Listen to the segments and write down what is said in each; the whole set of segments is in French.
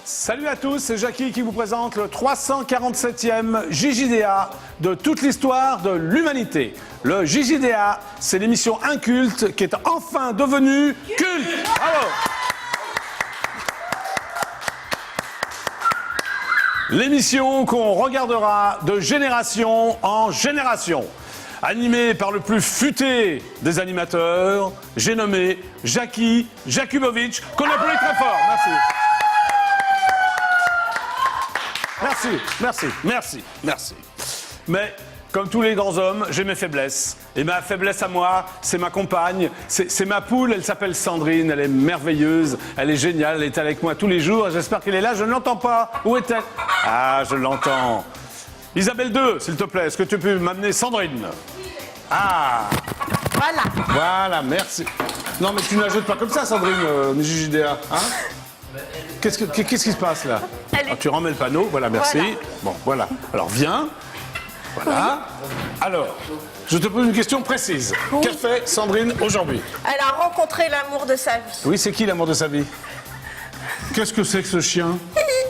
Salut à tous, c'est Jackie qui vous présente le 347e JJDA de toute l'histoire de l'humanité. Le JJDA, c'est l'émission inculte qui est enfin devenue culte. Bravo. L'émission qu'on regardera de génération en génération. Animée par le plus futé des animateurs, j'ai nommé Jackie Jakubovic, qu'on applaudit très fort. Merci. Mais, comme tous les grands hommes, j'ai mes faiblesses. Et ma faiblesse à moi, c'est ma compagne, c'est ma poule, elle s'appelle Sandrine, elle est merveilleuse, elle est géniale, elle est avec moi tous les jours. J'espère qu'elle est là, je ne l'entends pas. Où est-elle? Ah, je l'entends. Isabelle II, s'il te plaît, est-ce que tu peux m'amener Sandrine? Ah! Voilà, merci. Non, mais tu ne la jettes pas comme ça, Sandrine, JJDA, hein? Qu'est-ce qui se passe là? Tu remets le panneau, voilà, merci. Voilà. Bon, voilà. Alors viens. Voilà. Oui. Alors, je te pose une question précise. Oui. Qu'a fait Sandrine aujourd'hui? Elle a rencontré l'amour de sa vie. Oui, c'est qui l'amour de sa vie? Qu'est-ce que c'est que ce chien?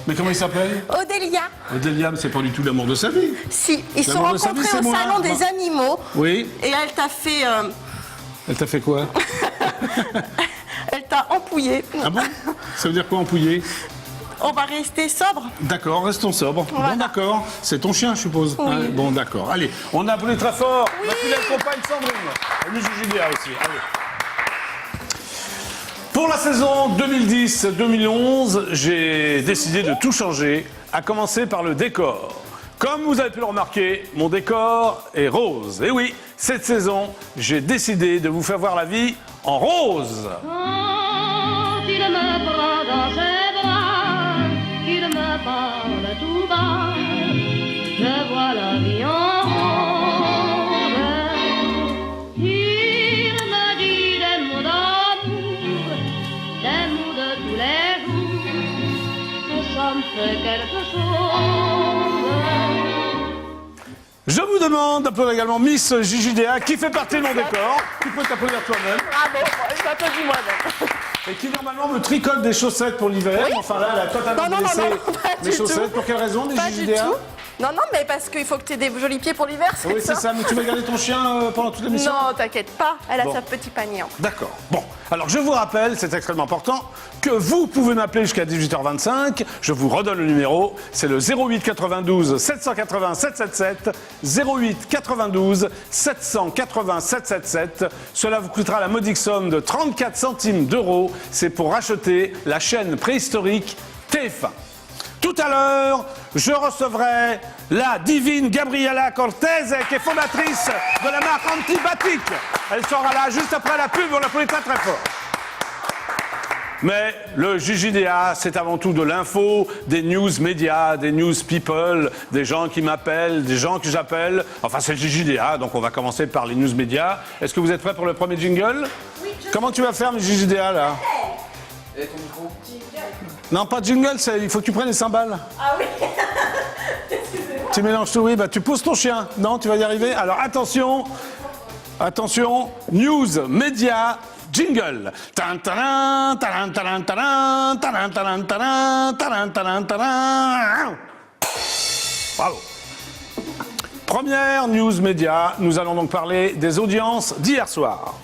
Mais comment il s'appelle? Odélia. Odélia, mais c'est pas du tout l'amour de sa vie. Si, ils se sont rencontrés au salon des animaux. Oui. Et elle t'a fait... Elle t'a fait quoi? Elle t'a empouillé. Ah bon? Ça veut dire quoi, empouillé? On va rester sobre. D'accord, restons sobres. Voilà. Bon, d'accord. C'est ton chien, je suppose. Oui. Hein, bon, d'accord. Allez, on a appelé très fort. Oui. Ma fidèle compagne Sandrine. Et lui, JJDA aussi. Allez. Pour la saison 2010-2011, j'ai décidé de tout changer, à commencer par le décor. Comme vous avez pu le remarquer, mon décor est rose. Et oui, cette saison, j'ai décidé de vous faire voir la vie en rose. Quand il me prend dans ses bras, qu'il me parle tout bas, je vois la vie en rose. Il me dit des mots d'amour, des mots de tous les jours, que ça me fait quelque chose. Je vous demande d'applaudir également Miss JJDA qui fait partie de mon décor. Tu peux t'applaudir toi-même. Bravo, je m'applaudis moi-même. Et qui normalement me tricote des chaussettes pour l'hiver. Oui. Enfin là, elle a totalement laissé mes chaussettes. Pour quelle raison, des JJDA? Non, mais parce qu'il faut que tu aies des jolis pieds pour l'hiver, c'est ça? Oui, c'est ça. Mais tu vas garder ton chien pendant toute l'émission? Non, t'inquiète pas. Elle a sa petit panier. D'accord. Bon. Alors, je vous rappelle, c'est extrêmement important, que vous pouvez m'appeler jusqu'à 18h25. Je vous redonne le numéro. C'est le 08 92 780 777. 08 92 780 777. Cela vous coûtera la modique somme de 34 centimes d'euros. C'est pour racheter la chaîne préhistorique TF1. Tout à l'heure, je recevrai la divine Gabriela Cortez, qui est fondatrice de la marque Antibatic. Elle sera là juste après la pub, on l'applaudit très très fort. Mais le JJDA, c'est avant tout de l'info, des news médias, des news people, des gens qui m'appellent, des gens que j'appelle. Enfin, c'est le JJDA, donc on va commencer par les news médias. Est-ce que vous êtes prêts pour le premier jingle? Oui. Comment tu vas faire, le JJDA, là? Et ton micro? Non, pas de jingle, il faut que tu prennes les cymbales. Ah oui. Excusez-moi. Tu mélanges tout, oui, bah tu pousses ton chien. Non, tu vas y arriver. Alors attention, news, médias, jingle. Bravo. Première news média, nous allons donc parler des audiences d'hier soir.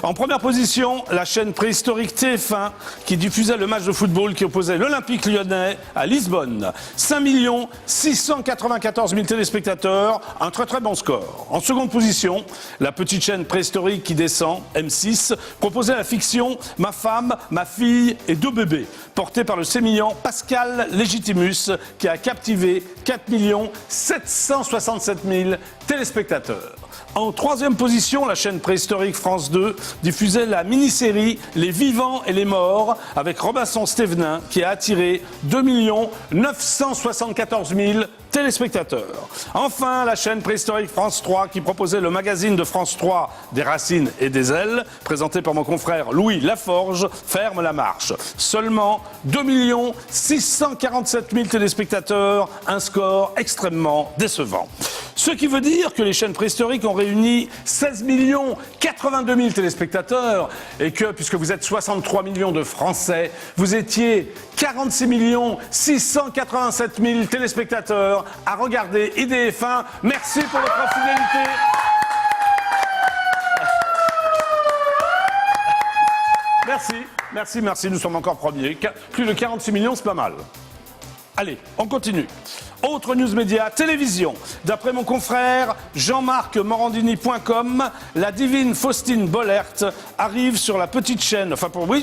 En première position, la chaîne préhistorique TF1 qui diffusait le match de football qui opposait l'Olympique Lyonnais à Lisbonne. 5 694 000 téléspectateurs, un très très bon score. En seconde position, la petite chaîne préhistorique qui descend, M6, proposait la fiction Ma femme, ma fille et 2 bébés, portée par le sémillant Pascal Légitimus qui a captivé 4 767 000 téléspectateurs. En troisième position, la chaîne préhistorique France 2 diffusait la mini-série Les Vivants et les Morts avec Robinson-Stévenin qui a attiré 2 974 000 téléspectateurs. Enfin, la chaîne préhistorique France 3 qui proposait le magazine de France 3 Des Racines et des Ailes, présenté par mon confrère Louis Laforge, ferme la marche. Seulement 2 647 000 téléspectateurs, un score extrêmement décevant. Ce qui veut dire que les chaînes préhistoriques ont réuni 16 82 000 téléspectateurs et que, puisque vous êtes 63 millions de Français, vous étiez 46 687 000 téléspectateurs à regarder IDF1. Merci pour votre fidélité. Merci, nous sommes encore premiers. Plus de 46 millions, c'est pas mal. Allez, on continue. Autre news média, télévision. D'après mon confrère Jean-Marc-Morandini.com, la divine Faustine Bollert arrive sur la petite chaîne,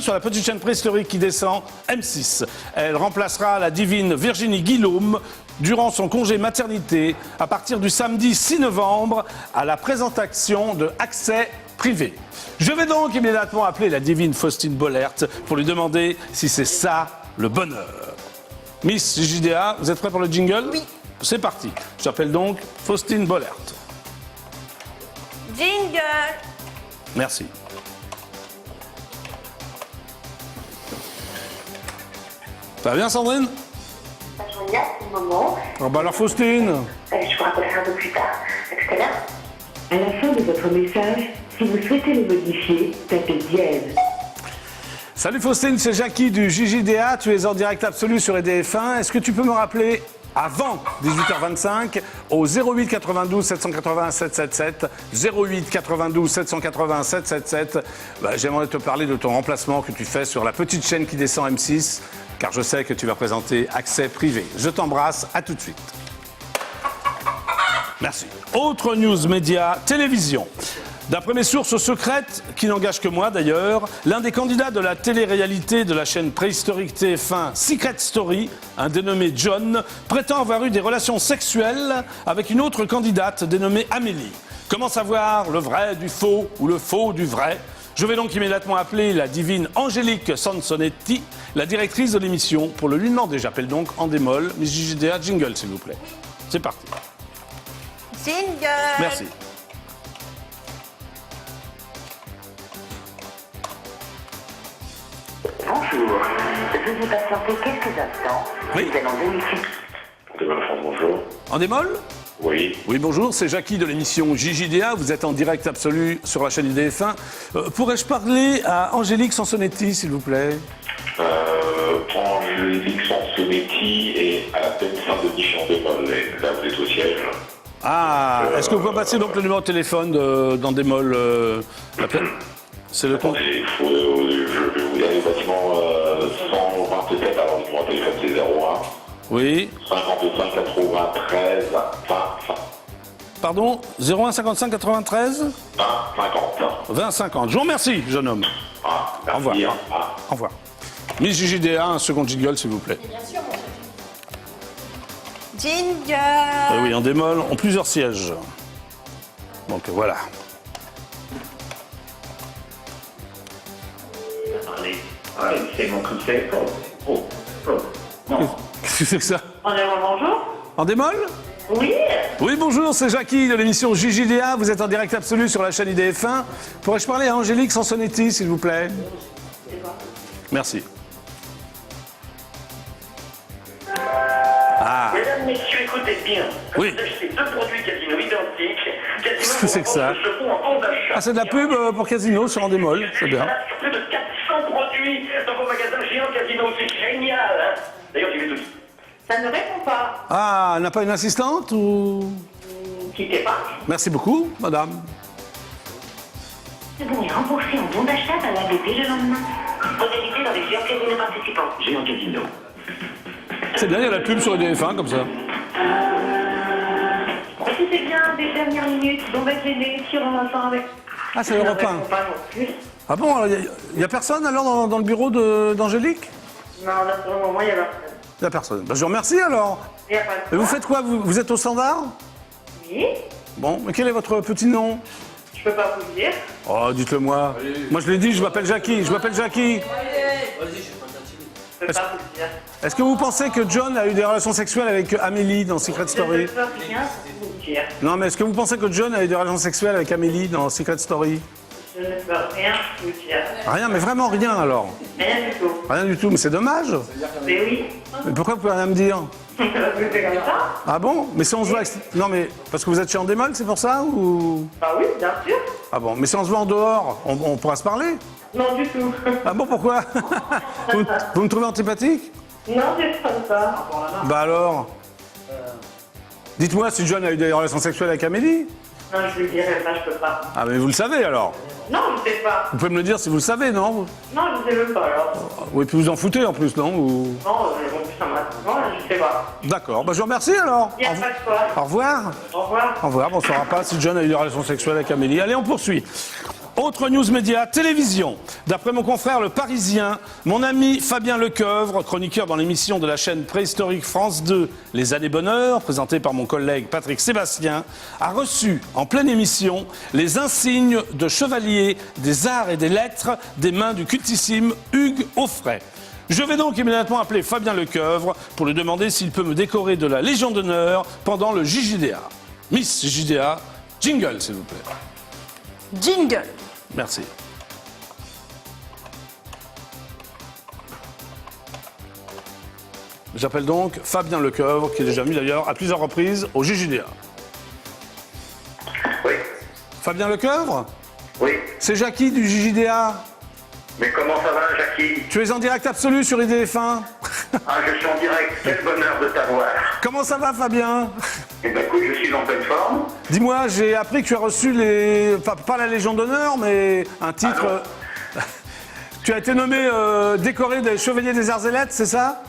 sur la petite chaîne préhistorique qui descend, M6. Elle remplacera la divine Virginie Guillaume durant son congé maternité à partir du samedi 6 novembre à la présentation de Accès privé. Je vais donc immédiatement appeler la divine Faustine Bollert pour lui demander si c'est ça le bonheur. Miss JDA, vous êtes prêts pour le jingle? Oui. C'est parti. J'appelle donc Faustine Bollert. Jingle. Merci. Ça va bien, Sandrine? Ça génial, c'est le moment. Ah bah alors, Faustine. Je vous rappellerai un peu plus tard. À tout à l'heure. À la fin de votre message, si vous souhaitez le modifier, tapez dièse. Salut Faustine, c'est Jackie du JJDA. Tu es en direct absolu sur EDF1. Est-ce que tu peux me rappeler avant 18h25 au 08 92 780 777 08 92 780 777. J'aimerais te parler de ton remplacement que tu fais sur la petite chaîne qui descend M6, car je sais que tu vas présenter Accès privé. Je t'embrasse, à tout de suite. Merci. Autre news média, télévision. D'après mes sources secrètes, qui n'engagent que moi d'ailleurs, l'un des candidats de la télé-réalité de la chaîne préhistorique TF1 Secret Story, un dénommé John, prétend avoir eu des relations sexuelles avec une autre candidate dénommée Amélie. Comment savoir le vrai du faux ou le faux du vrai? Je vais donc immédiatement appeler la divine Angélique Sansonetti, la directrice de l'émission, pour le lui demander. J'appelle donc en démol, Miss JJDA, jingle s'il vous plaît. C'est parti. Jingle. Merci. Bonjour. Veuillez patienter quelques instants. Oui. Nous allons vérifier. Bonjour. En démol? Oui. Oui, bonjour, c'est Jackie de l'émission JJDA. Vous êtes en direct absolu sur la chaîne IDF1. Pourrais-je parler à Angélique Sansonetti, s'il vous plaît? Angélique Sansonetti est à la peine Saint-Denis Champ-de-Mol. Là, vous êtes au siège. Ah, est-ce que vous pouvez passer donc le numéro de téléphone dans Démol la peine? C'est le compte. Attendez, je vais vous donner le bâtiment 127, alors le numéro de téléphone c'est 01 Oui. 55 93 20 20. Pardon, 01 55 93 20 50. 20 50. Je vous remercie, jeune homme. Ah, Au revoir. merci. Ah. Au revoir. Miss JJDA, un second jingle, s'il vous plaît. Jingle. Oui, en démol, ont plusieurs sièges. Donc voilà. Allez, c'est mon conseil. Non. Qu'est-ce que c'est que ça? Bonjour. En démol? Oui. Oui, bonjour, c'est Jackie de l'émission JJDA. Vous êtes en direct absolu sur la chaîne IDF1. Pourrais-je parler à Angélique Sansonetti, s'il vous plaît? Merci. Ah, Mesdames, messieurs, écoutez bien. Oui. Vous achetez deux produits Casino identiques. Qu'est-ce que c'est que ça? Se font en bon d'achat. Ah, c'est de la pub pour Casino sur en démol, c'est bien. Sur plus de 400 produits dans vos magasins géants Casino, c'est génial. Hein. D'ailleurs, j'y vais tout de suite. Ça ne répond pas. Ah, elle n'a pas une assistante ou... Quittez pas. Merci beaucoup, madame. Vous est remboursé en bon d'achat à la BP le lendemain. Modalité dans les géants casinos participants. Géant Casino. C'est bien, il y a la pub sur IDF1 comme ça. Écoutez bien, des dernières minutes, on va gêner sur un instant avec. Ah, c'est Europe 1. Pas non plus. Ah bon, il n'y a personne alors dans le bureau d'Angélique? Non, là pour le moment, il y a personne. Il n'y a personne. Ben, je vous remercie alors. Il n'y a pas de Et vous faites quoi? Vous êtes au standard? Oui, Bon, mais quel est votre petit nom? je peux pas vous le dire. Oh, dites-le moi. Moi, je l'ai dit, je m'appelle Jackie. Je m'appelle Jackie. Je peux pas vous le dire. Est-ce que vous pensez que John a eu des relations sexuelles avec Amélie dans Secret Je ne Story? peux rien vous dire. Non, mais est-ce que vous pensez que John a eu des relations sexuelles avec Amélie dans Secret Story? Je ne peux rien vous dire. Rien, mais vraiment rien alors. Rien du tout. Rien du tout, mais c'est dommage. Mais oui, Mais pourquoi vous pouvez rien me dire? C'est comme ça. Ah bon? Mais si on se voit... Non mais, parce que vous êtes chez Endemol, c'est pour ça ou... Bah oui, bien sûr. Ah bon, mais si on se voit en dehors, on pourra se parler? Non, du tout. Ah bon, pourquoi? Vous me trouvez antipathique? Non, c'est comme ça. Bah alors? Dites-moi si John a eu des relations sexuelles avec Amélie? Non, je lui dirai pas, je peux pas. Ah mais vous le savez alors? Non, je sais pas. Vous pouvez me le dire si vous le savez, non? Non, je sais même pas alors. Oui, puis vous en foutez en plus, non? Ou... Non, bon, ça m'a... Non, je sais pas. D'accord, bah je vous remercie alors. Il n'y a pas de quoi. Au revoir. Au revoir. Au revoir, on ne saura pas si John a eu des relations sexuelles avec Amélie. Allez, on poursuit. Autre news média, télévision. D'après mon confrère Le Parisien, mon ami Fabien Lecoeuvre, chroniqueur dans l'émission de la chaîne préhistorique France 2, Les Années Bonheur, présentée par mon collègue Patrick Sébastien, a reçu en pleine émission les insignes de chevalier des arts et des lettres des mains du cultissime Hugues Aufray. Je vais donc immédiatement appeler Fabien Lecoeuvre pour lui demander s'il peut me décorer de la Légion d'honneur pendant le JJDA. Miss JJDA, jingle s'il vous plaît. Jingle. Merci. J'appelle donc Fabien Lecoeuvre, qui est déjà venu d'ailleurs à plusieurs reprises au JJDA. Oui, Fabien Lecoeuvre? oui. C'est Jackie du JJDA. Mais comment ça va, Jackie? Tu es en direct absolu sur IDF1. Ah, je suis en direct. Quel bonheur de t'avoir. Comment ça va, Fabien? Eh ben écoute, je suis en pleine forme. Dis-moi, j'ai appris que tu as reçu les... pas la Légion d'honneur, mais un titre... Tu as été nommé décoré des Chevaliers des Arts et Lettres, c'est ça?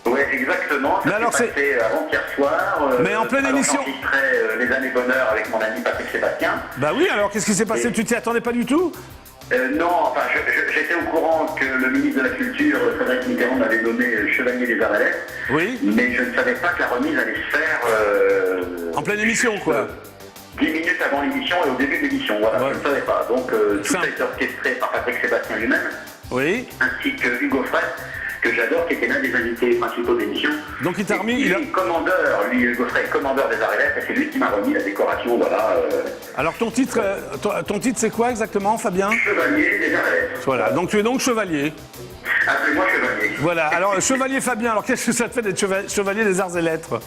Oui, exactement. Ça Mais alors, s'est passé avant-hier soir. Mais en pleine émission. J'enregistrais Les Années Bonheur avec mon ami Patrick Sébastien. Bah oui, alors qu'est-ce qui s'est passé? Tu t'y attendais pas du tout? Non, enfin, j'étais au courant que le ministre de la Culture, Frédéric Mitterrand, m'avait nommé Chevalier des Arts et Lettres. Oui. Mais je ne savais pas que la remise allait se faire... En pleine émission, quoi. 10 minutes avant l'émission et au début de l'émission, voilà, Ouais. je ne savais pas. Donc tout Simple. a été orchestré par Patrick Sébastien lui-même, Oui. ainsi que Hugues Aufray, que j'adore, qui était l'un des invités principaux de l'émission. Donc il t'a remis... Il est commandeur, lui, Hugues Aufray, commandeur des Arts et Lettres, et c'est lui qui m'a remis la décoration, voilà. Alors ton titre c'est quoi exactement, Fabien? Chevalier des Arts et Lettres. Voilà, donc tu es donc chevalier. Appelez-moi Chevalier. Voilà, alors chevalier Fabien, alors qu'est-ce que ça te fait d'être chevalier des Arts et Lettres?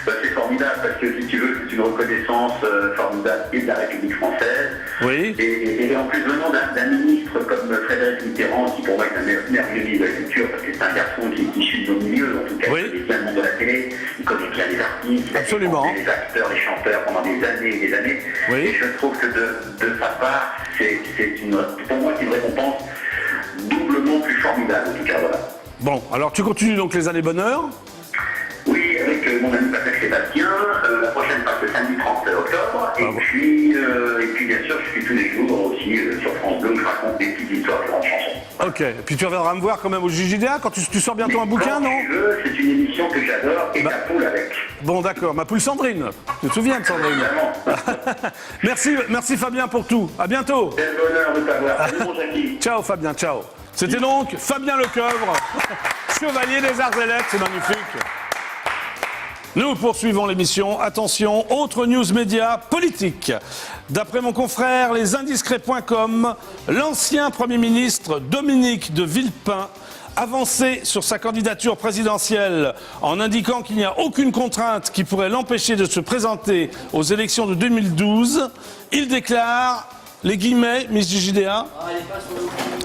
Bah, c'est formidable, parce que si tu veux, c'est une reconnaissance formidable et de la République française. Oui. Et en plus venant d'un ministre comme Frédéric Mitterrand, qui pour moi est un merveilleux ministre de la Culture, parce que c'est un garçon qui est issu de nos milieux, en tout cas, Oui. il connaît bien le monde de la télé, il connaît bien les artistes, il a Absolument. défendu les acteurs, les chanteurs pendant des années et des années. Oui. Et je trouve que de sa part, pour moi, c'est une récompense doublement plus formidable, en tout cas, voilà. Bon, alors tu continues donc Les Années Bonheur. Oui, avec mon ami Patrick Sébastien, la prochaine passe le samedi 30 octobre, et puis bien sûr, je suis tous les jours aussi sur France 2 où je raconte des petites histoires de grandes chansons. Ok, et puis tu reviendras me voir quand même au JJDA quand tu sors bientôt un bouquin, non? Tu veux, c'est une émission que j'adore, et ta poule avec. Bon d'accord, ma poule Sandrine. Tu te souviens de Sandrine? Merci Fabien pour tout, à bientôt. Quel bonheur de t'avoir. Salut mon Jackie. Ciao Fabien, ciao. C'était donc Fabien Lecoeuvre, chevalier des Arts et Lettres, c'est magnifique. Nous poursuivons l'émission. Attention, autre news média politique. D'après mon confrère lesindiscrets.com, l'ancien Premier ministre Dominique de Villepin avançait sur sa candidature présidentielle en indiquant qu'il n'y a aucune contrainte qui pourrait l'empêcher de se présenter aux élections de 2012. Il déclare, les guillemets, Miss JJDA.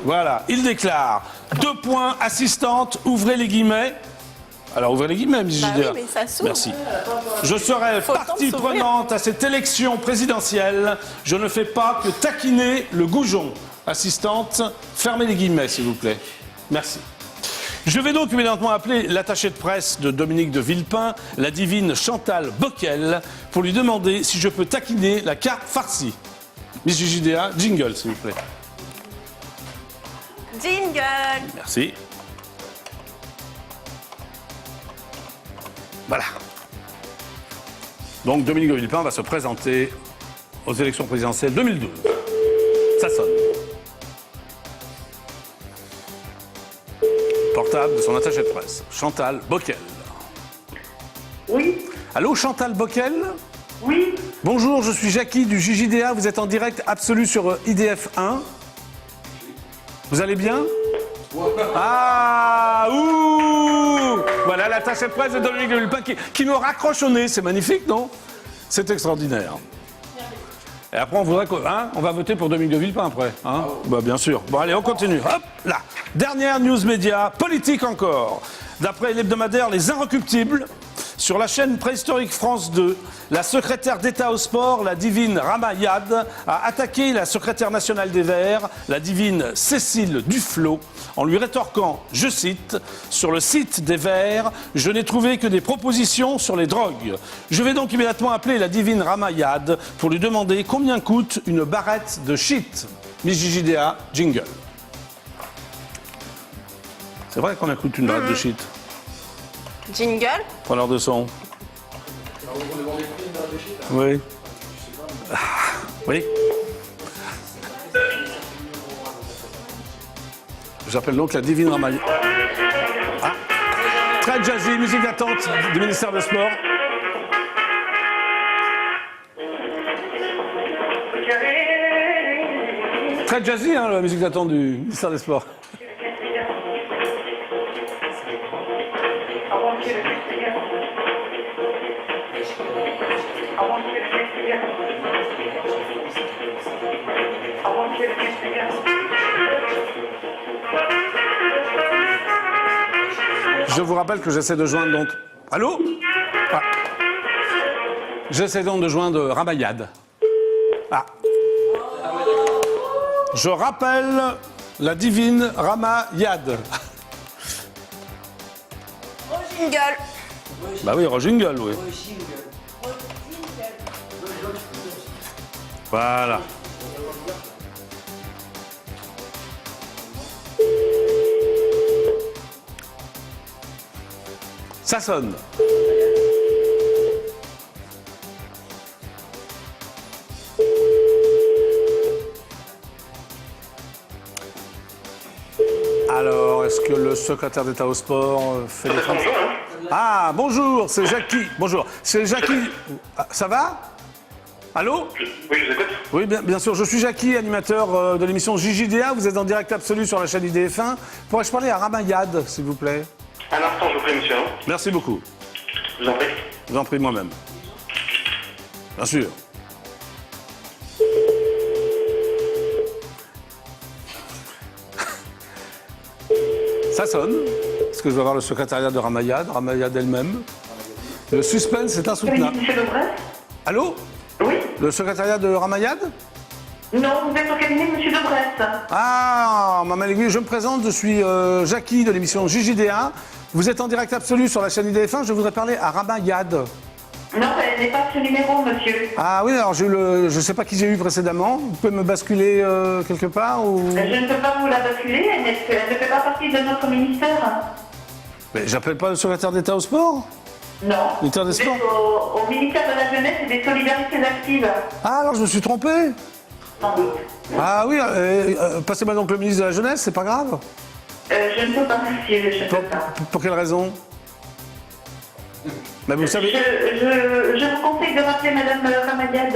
Voilà, il déclare, 2 points, assistante, ouvrez les guillemets. Alors ouvrez les guillemets, Miss JJDA. oui, mais ça s'ouvre. Merci. Je serai Faut le temps partie de s'ouvrir. prenante à cette élection présidentielle. Je ne fais pas que taquiner le goujon. Assistante, fermez les guillemets, s'il vous plaît. Merci. Je vais donc immédiatement appeler l'attachée de presse de Dominique de Villepin, la divine Chantal Bockel, pour lui demander si je peux taquiner la carte farcie. Miss JJDA, jingle, s'il vous plaît. Jingle. Merci. Voilà. Donc Dominique de Villepin va se présenter aux élections présidentielles 2012. Ça sonne. Portable de son attaché de presse, Chantal Bockel. Oui, Allô, Chantal Bockel? oui. Bonjour, je suis Jackie du JJDA. Vous êtes en direct absolu sur IDF1. Vous allez bien? Ah, ouh! Voilà, l'attaché de presse de Dominique de Villepin qui me raccroche au nez. C'est magnifique, non? C'est extraordinaire. Et après, on voudrait on va voter pour Dominique de Villepin après. Hein bah, bien sûr. Bon, allez, on continue. Hop, là. Dernière news média, politique encore. D'après l'hebdomadaire Les Inrecuptibles, sur la chaîne préhistorique France 2, la secrétaire d'État au sport, la divine Rama Yad, a attaqué la secrétaire nationale des Verts, la divine Cécile Duflot, en lui rétorquant, je cite, « Sur le site des Verts, je n'ai trouvé que des propositions sur les drogues. Je vais donc immédiatement appeler la divine Rama Yad pour lui demander combien coûte une barrette de shit. » Miss JJDA, jingle. C'est vrai qu'on a coûté une barrette de shit. Jingle. Preneur de son. Oui. Ah, oui. J'appelle donc la divine Ramaï. Ah. Très jazzy, musique d'attente du ministère des Sports. Très jazzy, hein, la musique d'attente du ministère des Sports. Je vous rappelle que j'essaie de joindre donc... Allô? Ah. J'essaie donc de joindre Rama Yad. Ah. Je rappelle la divine Rama Yad. Jingle. Bah oui, jingle, oui. Voilà. Ça sonne. Alors, est-ce que le secrétaire d'État au sport fait des travaux? Ah, bonjour, c'est Jackie. Bonjour, c'est Jackie. Ah, ça va? Allô? Oui, je vous écoute. Oui, bien sûr, je suis Jackie, animateur de l'émission JJDA. Vous êtes en direct absolu sur la chaîne IDF1. Pourrais-je parler à Rama Yad, s'il vous plaît? Un instant, je vous prie, monsieur. Merci beaucoup. Je vous en prie. Je vous en prie moi-même. Bien sûr. Ça sonne. Est-ce que je vais avoir le secrétariat de Rama Yad elle-même? Le suspense est insoutenable. Monsieur Lebrun? Allô? Oui? Le secrétariat de Rama Yad? Non, vous êtes au cabinet de Monsieur Lebrun. Ah, Maman Aiguille, je me présente, je suis Jackie de l'émission JJDA. Vous êtes en direct absolu sur la chaîne IDF1, je voudrais parler à Rama Yad. Non, elle n'est pas ce numéro, monsieur. Ah oui, alors j'ai eu je ne sais pas qui j'ai eu précédemment. Vous pouvez me basculer quelque part ou... Je ne peux pas vous la basculer, elle ne fait pas partie de notre ministère. Mais j'appelle pas le secrétaire d'État au sport? Non. Ministère des Vous êtes Sports. au ministère de la Jeunesse et des Solidarités Actives. Ah, alors je me suis trompé. Sans doute. Ah oui, passez-moi donc le ministre de la Jeunesse, c'est pas grave. Je ne peux pas, monsieur, je ne peux pas. Pour quelle raison? Mais vous savez... Je vous conseille de rappeler Madame Ramadiad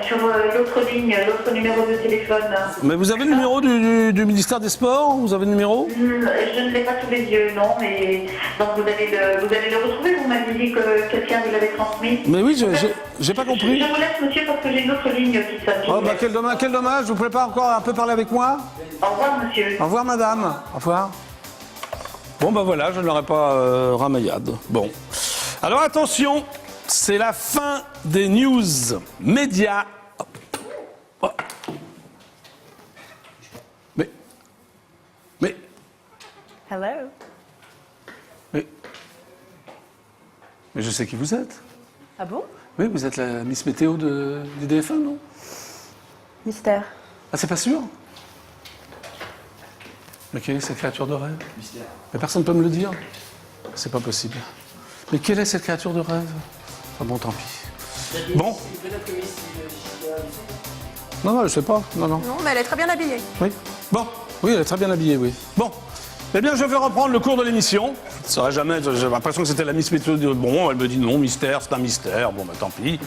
sur l'autre ligne, l'autre numéro de téléphone. Mais vous avez le numéro du ministère des Sports? Vous avez le numéro? Je ne l'ai pas sous les yeux, non, mais donc vous allez le retrouver. Vous m'avez dit que quelqu'un vous l'avait transmis. Mais oui, j'ai pas compris. Je vous laisse, monsieur, parce que j'ai une autre ligne qui sonne. Oh bah quel dommage, vous pouvez pas encore un peu parler avec moi? Au revoir, monsieur. Au revoir madame, au revoir. Bon bah voilà, je n'aurai pas Rama Yad. Bon. Alors attention, c'est la fin des news médias. Oh. Mais Hello. mais je sais qui vous êtes. Ah bon? Oui, vous êtes la Miss Météo du DF1, non? Mystère. Ah, c'est pas sûr? Mais quelle est cette créature de rêve? Mystère. Mais personne ne peut me le dire? C'est pas possible. Mais quelle est cette créature de rêve? Enfin bon, tant pis. Bon. Non, je sais pas. Non. Non, mais elle est très bien habillée. Oui. Bon. Oui, elle est très bien habillée, oui. Bon. Eh bien, je vais reprendre le cours de l'émission. Je ne saurais jamais, j'ai l'impression que c'était la Miss Météo. Bon, elle me dit non, mystère, c'est un mystère. Bon, bah tant pis.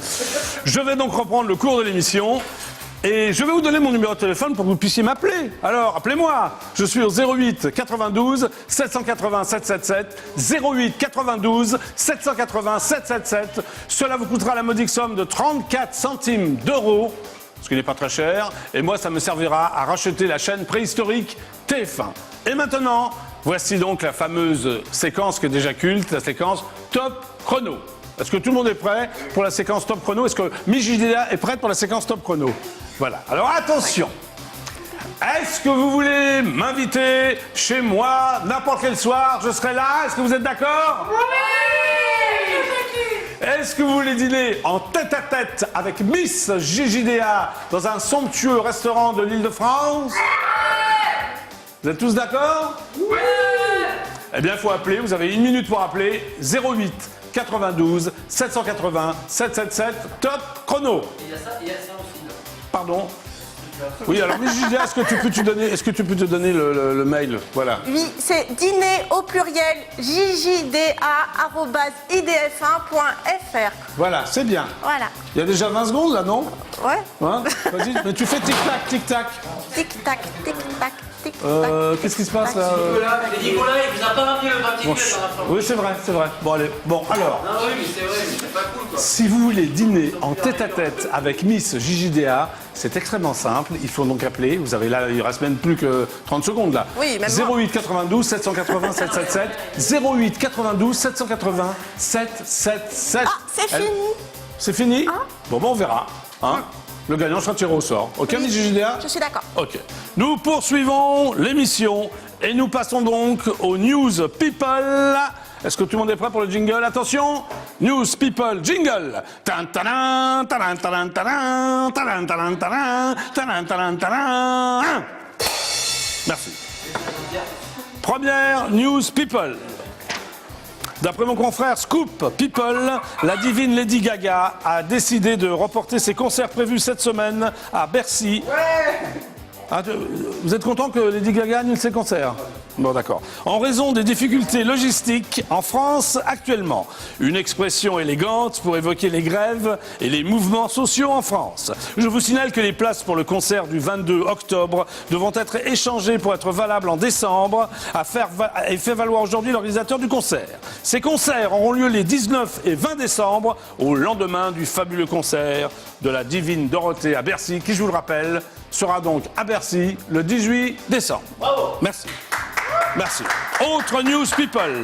Je vais donc reprendre le cours de l'émission. Et je vais vous donner mon numéro de téléphone pour que vous puissiez m'appeler. Alors, appelez-moi. Je suis au 08 92 780 777. 08 92 780 777. Cela vous coûtera la modique somme de 34 centimes d'euros, ce qui n'est pas très cher. Et moi, ça me servira à racheter la chaîne préhistorique TF1. Et maintenant, voici donc la fameuse séquence qui est déjà culte, la séquence Top Chrono. Est-ce que tout le monde est prêt pour la séquence Top Chrono? Est-ce que Miss Gigidea est prête pour la séquence Top Chrono? Voilà. Alors attention. Est-ce que vous voulez m'inviter chez moi n'importe quel soir? Je serai là. Est-ce que vous êtes d'accord? Oui! Est-ce que vous voulez dîner en tête-à-tête avec Miss Gigidea dans un somptueux restaurant de l'Île-de-France? Vous êtes tous d'accord? Oui! Eh bien, il faut appeler. Vous avez 1 minute pour appeler. 08 92 780 777. Top Chrono. Il y a ça aussi. Pardon? Oui, alors Miss Gigidea, est-ce que tu peux te donner le mail? Voilà. Oui, c'est dîner au pluriel jjda@idf1.fr. Voilà, c'est bien. Voilà. Il y a déjà 20 secondes là, non? Ouais. Hein? Vas-y, mais tu fais tic-tac, tic-tac. Tic-tac, tic-tac, tic-tac. Qu'est-ce qui se passe là? Nicolas, il vous a pas rappelé le papier Bon, par rapport. oui, c'est vrai, c'est vrai. Bon, allez. Bon, alors. Non, oui, mais c'est vrai, mais c'est pas cool quoi. Si vous voulez dîner en tête-à-tête avec Miss Gigidea, c'est extrêmement simple. Il faut donc appeler. Vous avez là, il reste même plus que 30 secondes là. Oui, même 08 92 780 777. 08 92 780 777. Ah, c'est fini. C'est fini? Ah. Bon, on verra. Hein? Le gagnant sera tiré au sort. Ok, Oui, Miss Gigidea? Je suis d'accord. Ok. Nous poursuivons l'émission et nous passons donc aux News People. Est-ce que tout le monde est prêt pour le jingle? Attention, News People, jingle. Tan, taran, taran, taran, taran, taran, taran, taran, taran, taran, taran. Merci. Première News People. D'après mon confrère Scoop People, la divine Lady Gaga a décidé de reporter ses concerts prévus cette semaine à Bercy. Ah, vous êtes content que Lady Gaga annule ses concerts? Bon, d'accord. En raison des difficultés logistiques en France actuellement. Une expression élégante pour évoquer les grèves et les mouvements sociaux en France. Je vous signale que les places pour le concert du 22 octobre devront être échangées pour être valables en décembre, et fait valoir aujourd'hui l'organisateur du concert. Ces concerts auront lieu les 19 et 20 décembre, au lendemain du fabuleux concert de la divine Dorothée à Bercy, qui, je vous le rappelle, sera donc à Bercy le 18 décembre. Bravo. Merci. Merci. Autre news people.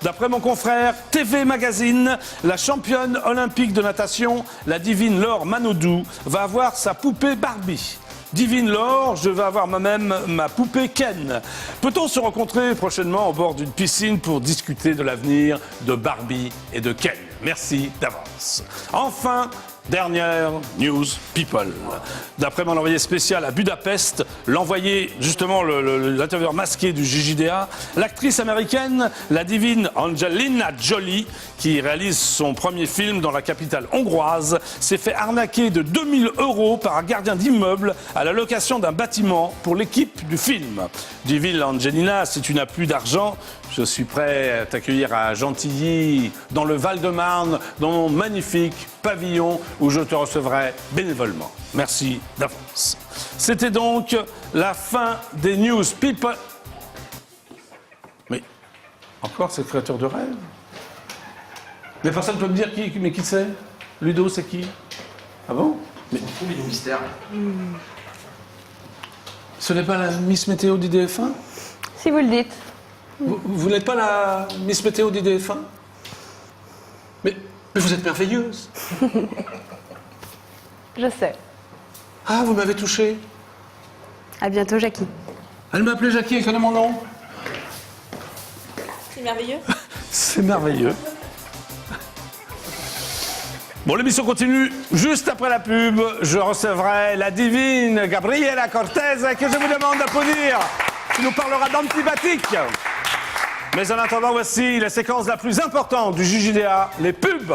D'après mon confrère TV Magazine, la championne olympique de natation, la divine Laure Manodou, va avoir sa poupée Barbie. Divine Laure, je vais avoir moi-même ma poupée Ken. Peut-on se rencontrer prochainement au bord d'une piscine pour discuter de l'avenir de Barbie et de Ken? Merci d'avance. Enfin, dernière news people. D'après mon envoyé spécial à Budapest, l'envoyé, justement l'intervieweur masqué du Gigidea, l'actrice américaine, la divine Angelina Jolie, qui réalise son premier film dans la capitale hongroise, s'est fait arnaquer de 2000 € par un gardien d'immeuble à la location d'un bâtiment pour l'équipe du film. Divine Angelina, si tu n'as plus d'argent, je suis prêt à t'accueillir à Gentilly, dans le Val-de-Marne, dans mon magnifique pavillon où je te recevrai bénévolement. Merci d'avance. C'était donc la fin des News People. Mais encore cette créature de rêve? Mais personne ne peut me dire qui c'est? Ludo, c'est qui? Ah bon? Mais le mystère. Ce n'est pas la Miss Météo d'IDF1? Si vous le dites. Vous n'êtes pas la Miss Météo d'IDF1? Mais vous êtes merveilleuse. Je sais. Ah, vous m'avez touché. À bientôt, Jackie. Elle m'a appelé Jackie, elle connaît mon nom. C'est merveilleux. C'est merveilleux. Bon, l'émission continue juste après la pub. Je recevrai la divine Gabriela Cortez, que je vous demande d'applaudir, qui nous parlera d'antibiotiques. Mais en attendant, voici la séquence la plus importante du Gigidea, les pubs.